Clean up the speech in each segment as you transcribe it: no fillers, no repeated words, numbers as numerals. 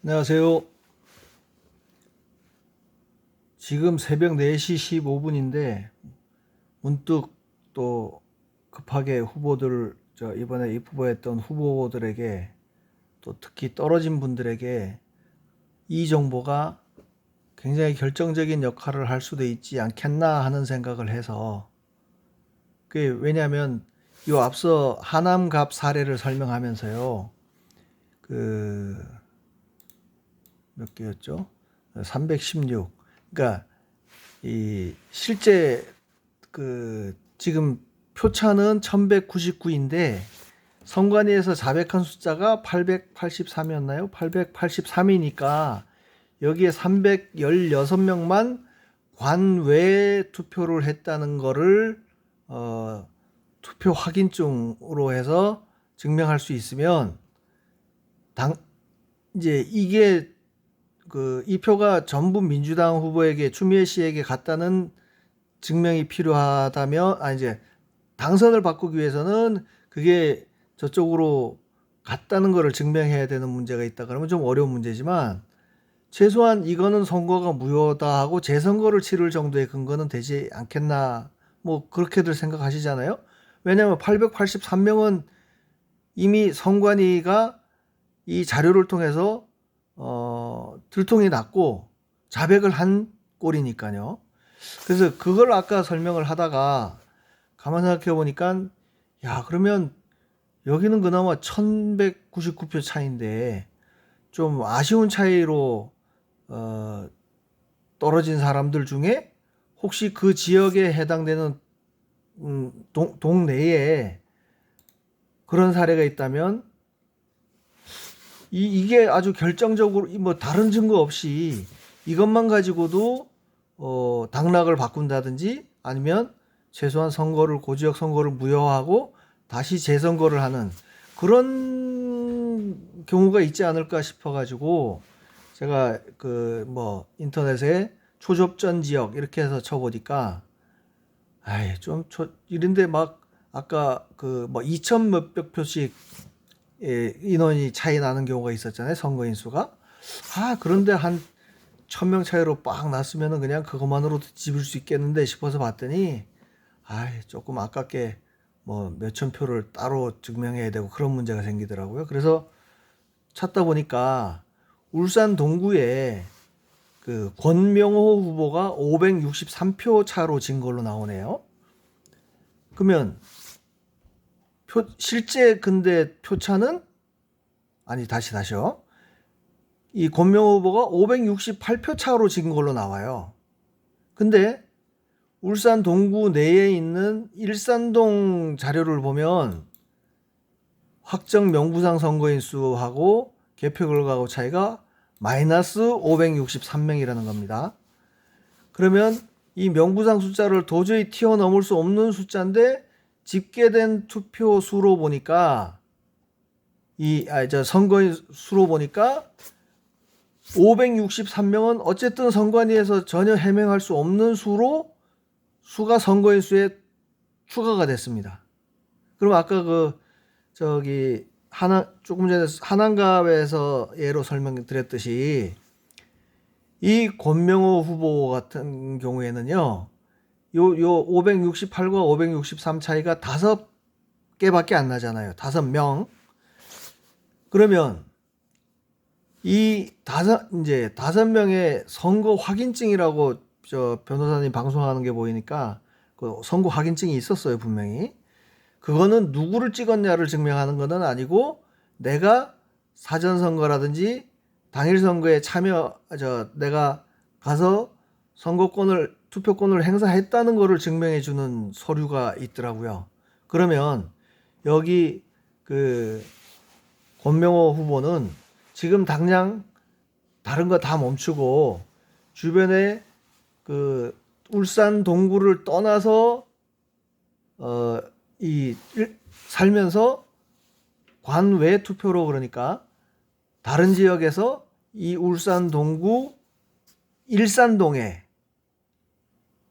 안녕하세요. 지금 새벽 4시 15분인데 문득 또 급하게 이번에 입후보했던 후보들에게 또 특히 떨어진 분들에게 이 정보가 굉장히 결정적인 역할을 할 수도 있지 않겠나 하는 생각을 해서, 그게 왜냐하면 이 앞서 하남갑 사례를 설명하면서요, 그 몇 개였죠? 316. 그러니까 이 실제 지금 표차는 1199인데 선관위에서 자백한 숫자가 883이었나요? 883이니까 여기에 316명만 관외 투표를 했다는 거를 투표 확인증으로 해서 증명할 수 있으면 당 이제 이게 이 표가 전부 민주당 후보에게, 추미애 씨에게 갔다는 증명이 필요하다면, 이제 당선을 바꾸기 위해서는 그게 저쪽으로 갔다는 것을 증명해야 되는 문제가 있다 그러면 좀 어려운 문제지만, 최소한 이거는 선거가 무효다 하고 재선거를 치를 정도의 근거는 되지 않겠나, 뭐 그렇게들 생각하시잖아요. 왜냐하면 883명은 이미 선관위가 이 자료를 통해서 들통이 났고 자백을 한 꼴이니까요. 그래서 그걸 아까 설명을 하다가 가만 생각해 보니까, 야, 그러면 여기는 그나마 1199표 차이인데 좀 아쉬운 차이로 떨어진 사람들 중에 혹시 그 지역에 해당되는 동네에 그런 사례가 있다면 이게 아주 결정적으로, 뭐 다른 증거 없이 이것만 가지고도 당락을 바꾼다든지 아니면 최소한 고지역 선거를 무효하고 다시 재선거를 하는 그런 경우가 있지 않을까 싶어가지고, 제가 인터넷에 초접전 지역 이렇게 해서 쳐보니까, 이런데 막 아까 2천 몇백 표씩 인원이 차이 나는 경우가 있었잖아요, 선거인 수가. 그런데 한 1000명 차이로 빡 났으면은 그냥 그것만으로도 뒤집을 수 있겠는데 싶어서 봤더니, 조금 아깝게 뭐 몇천 표를 따로 증명해야 되고 그런 문제가 생기더라고요. 그래서 찾다 보니까 울산 동구에 권명호 후보가 563표 차로 진 걸로 나오네요. 그러면 실제 근데 표차는, 다시요. 이 권명호 후보가 568표 차로 진 걸로 나와요. 근데 울산 동구 내에 있는 일산동 자료를 보면 확정 명부상 선거인 수하고 개표 결과하고 차이가 마이너스 563명이라는 겁니다. 그러면 이 명부상 숫자를 도저히 튀어넘을 수 없는 숫자인데 집계된 투표 수로 보니까 선거인 수로 보니까 563명은 어쨌든 선관위에서 전혀 해명할 수 없는 수가 선거인 수에 추가가 됐습니다. 그럼 아까 조금 전에 한안갑에서 예로 설명드렸듯이 이 권명호 후보 같은 경우에는요, 요 568과 563 차이가 5개밖에 안 나잖아요. 5명. 그러면 이 5명의 선거 확인증이라고 변호사님 방송하는 게 보이니까 그 선거 확인증이 있었어요, 분명히. 그거는 누구를 찍었냐를 증명하는 것은 아니고, 내가 사전 선거라든지 당일 선거에 내가 가서 투표권을 행사했다는 것을 증명해 주는 서류가 있더라고요. 그러면 여기 권명호 후보는 지금 당장 다른 거 다 멈추고 주변에 울산 동구를 떠나서 살면서 관외 투표로, 그러니까 다른 지역에서 이 울산 동구 일산동에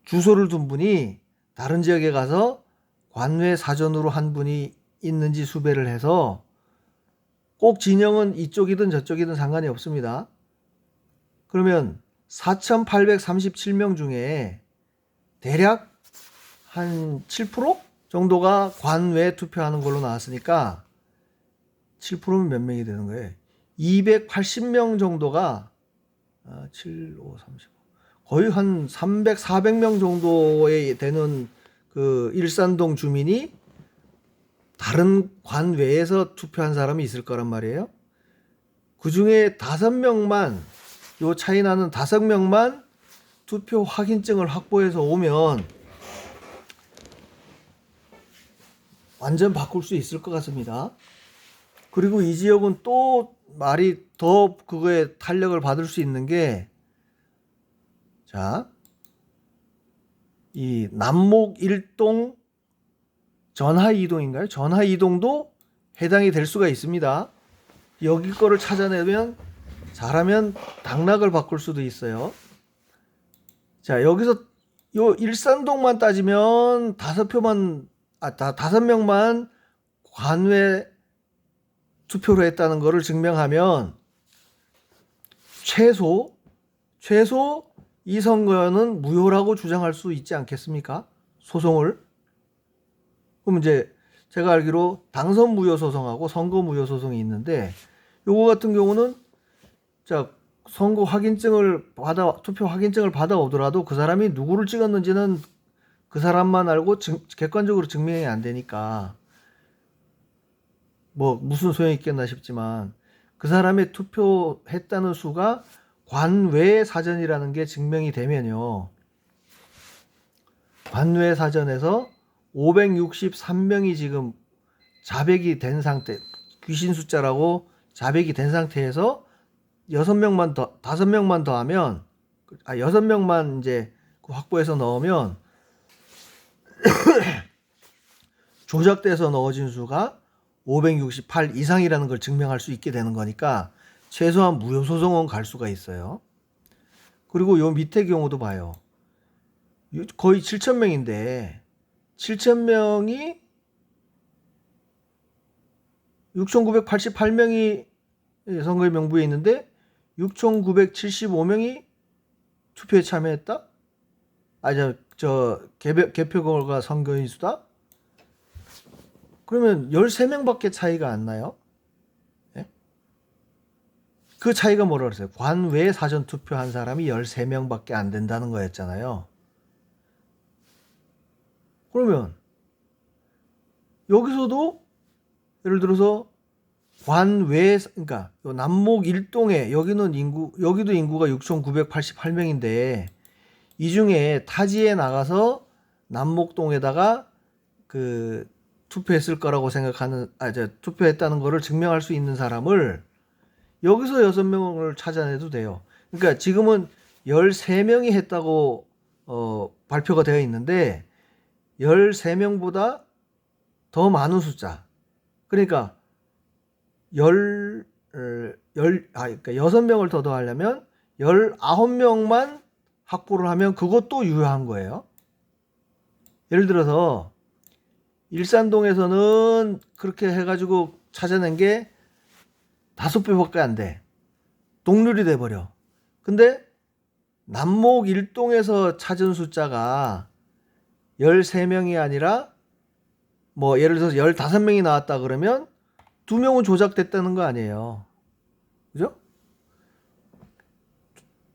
주소를 둔 분이 다른 지역에 가서 관외 사전으로 한 분이 있는지 수배를 해서 꼭 진영은 이쪽이든 저쪽이든 상관이 없습니다. 그러면 4,837명 중에 대략 한 7% 정도가 관외 투표하는 걸로 나왔으니까 7%면 몇 명이 되는 거예요? 280명 정도가 7, 5, 35 거의 한 300, 400명 정도에 되는 그 일산동 주민이 다른 관외에서 투표한 사람이 있을 거란 말이에요. 그 중에 5명만, 요 차이 나는 5명만 투표 확인증을 확보해서 오면 완전 바꿀 수 있을 것 같습니다. 그리고 이 지역은 또 말이 더 그거에 탄력을 받을 수 있는 게, 자, 이 남목 1동 전하 이동인가요? 전하 이동도 해당이 될 수가 있습니다. 여기 거를 찾아내면 잘하면 당락을 바꿀 수도 있어요. 자, 여기서 요 일산동만 따지면 5명만 관외 투표를 했다는 것을 증명하면 최소 이 선거는 무효라고 주장할 수 있지 않겠습니까? 소송을. 그럼 이제 제가 알기로 당선 무효 소송하고 선거 무효 소송이 있는데, 요거 같은 경우는 자, 선거 확인증을 투표 확인증을 받아오더라도 그 사람이 누구를 찍었는지는 그 사람만 알고 객관적으로 증명이 안 되니까 뭐 무슨 소용이 있겠나 싶지만, 그 사람의 투표했다는 수가 관외 사전이라는 게 증명이 되면요, 관외 사전에서 563명이 지금 자백이 된 상태, 귀신 숫자라고 자백이 된 상태에서 5명만 더 하면, 6명만 이제 확보해서 넣으면 조작돼서 넣어진 수가 568 이상이라는 걸 증명할 수 있게 되는 거니까 최소한 무효소송은 갈 수가 있어요. 그리고 요 밑에 경우도 봐요. 거의 7,000명인데 7,000명이 6,988명이 선거의 명부에 있는데 6,975명이 투표에 참여했다? 개표 결과 선거인 수다? 그러면 13명밖에 차이가 안 나요? 예? 그 차이가 뭐라 그랬어요? 관외 사전 투표한 사람이 13명밖에 안 된다는 거였잖아요. 그러면 여기서도 예를 들어서 관외, 그러니까 남목 1동에 여기도 인구가 6,988명인데 이 중에 타지에 나가서 남목동에다가 그 투표했을 거라고 생각하는, 투표했다는 거를 증명할 수 있는 사람을 여기서 6명을 찾아내도 돼요. 그러니까 지금은 13명이 했다고 발표가 되어 있는데 13명보다 더 많은 숫자. 그러니까 그러니까 6명을 더 더하려면 19명만 확보를 하면 그것도 유효한 거예요. 예를 들어서 일산동에서는 그렇게 해가지고 찾아낸 게 5배밖에 안 돼. 동률이 돼버려. 근데 남목 1동에서 찾은 숫자가 13명이 아니라 뭐 예를 들어서 15명이 나왔다 그러면 2명은 조작됐다는 거 아니에요. 그죠?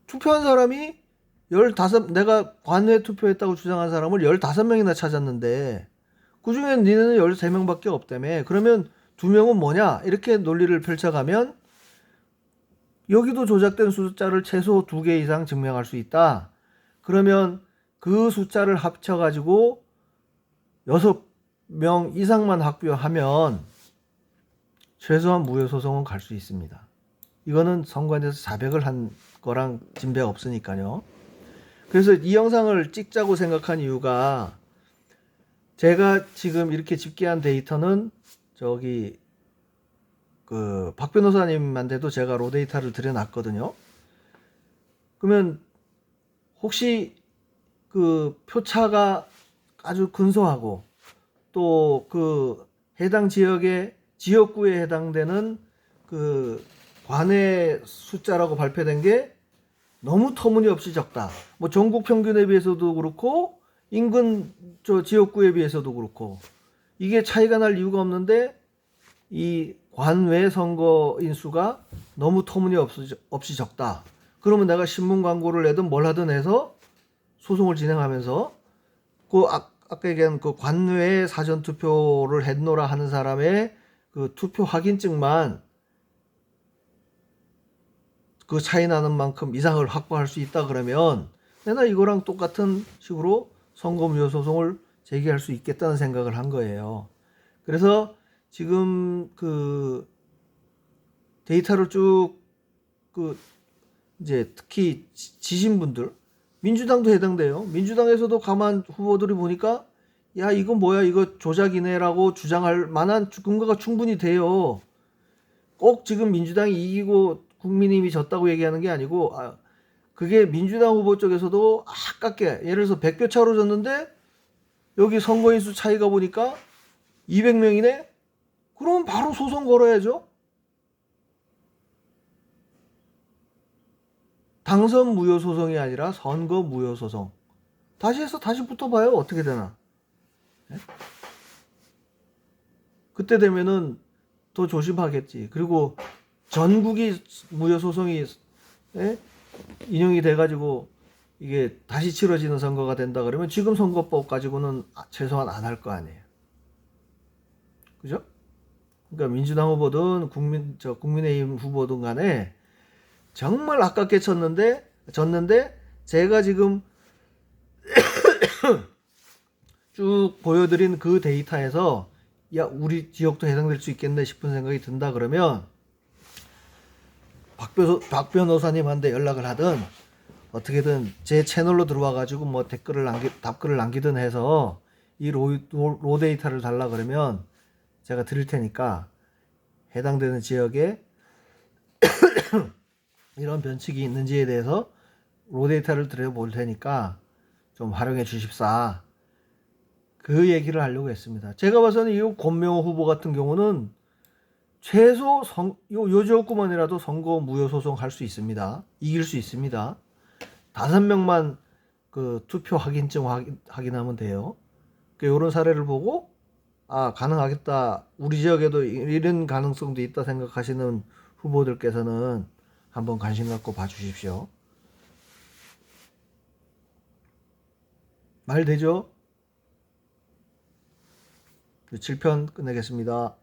투표한 사람이 내가 관외 투표했다고 주장한 사람을 15명이나 찾았는데 그중엔 니네는 13명밖에 없다며. 그러면 2명은 뭐냐? 이렇게 논리를 펼쳐가면 여기도 조작된 숫자를 최소 2개 이상 증명할 수 있다. 그러면 그 숫자를 합쳐가지고 6명 이상만 확보하면 최소한 무효소송은 갈 수 있습니다. 이거는 선관위에서 자백을 한 거랑 진배가 없으니까요. 그래서 이 영상을 찍자고 생각한 이유가, 제가 지금 이렇게 집계한 데이터는 박 변호사님한테도 제가 로 데이터를 드려놨거든요. 그러면 혹시 그 표차가 아주 근소하고 또 그 해당 지역구에 해당되는 그 관외 숫자라고 발표된 게 너무 터무니없이 적다. 뭐 전국 평균에 비해서도 그렇고 인근 저 지역구에 비해서도 그렇고 이게 차이가 날 이유가 없는데 이 관외 선거인 수가 너무 터무니없이 적다. 그러면 내가 신문 광고를 내든 뭘 하든 해서 소송을 진행하면서 그 아까 얘기한 그 관외 사전 투표를 했노라 하는 사람의 그 투표 확인증만 그 차이 나는 만큼 이상을 확보할 수 있다 그러면 내가 이거랑 똑같은 식으로 선거무효 소송을 제기할 수 있겠다는 생각을 한 거예요. 그래서 지금 그 데이터를 쭉 그 이제 특히 지신 분들 민주당도 해당돼요. 민주당에서도 가만 후보들이 보니까 야 이거 뭐야 이거 조작이네라고 주장할 만한 근거가 충분히 돼요. 꼭 지금 민주당이 이기고 국민의힘이 졌다고 얘기하는 게 아니고 그게 민주당 후보 쪽에서도 아깝게 예를 들어서 100표 차로 졌는데 여기 선거인수 차이가 보니까 200명이네? 그럼 바로 소송 걸어야죠. 당선 무효 소송이 아니라 선거 무효 소송. 다시 해서 다시 붙어봐요. 어떻게 되나. 네? 그때 되면은 더 조심하겠지. 그리고 전국이 무효 소송이 인용이 돼가지고 이게 다시 치러지는 선거가 된다 그러면 지금 선거법 가지고는 최소한 안 할 거 아니에요. 그죠? 그러니까 민주당 후보든 국민의힘 후보든 간에 정말 아깝게 졌는데 제가 지금 쭉 보여드린 그 데이터에서 야 우리 지역도 해당될 수 있겠네 싶은 생각이 든다 그러면 박 변호사님한테 연락을 하든 어떻게든 제 채널로 들어와 가지고 뭐 답글을 남기든 해서 이 로 데이터를 달라 그러면 제가 드릴 테니까 해당되는 지역에 이런 변칙이 있는지에 대해서 로 데이터를 드려볼 테니까 좀 활용해 주십사. 그 얘기를 하려고 했습니다. 제가 봐서는 이 권명호 후보 같은 경우는 최소 요 지역구만이라도 선거 무효 소송 할 수 있습니다. 이길 수 있습니다. 5명만 그 투표 확인증 확인하면 돼요. 이런 사례를 보고 가능하겠다. 우리 지역에도 이런 가능성도 있다 생각하시는 후보들께서는 한번 관심 갖고 봐주십시오. 말 되죠? 7편 끝내겠습니다.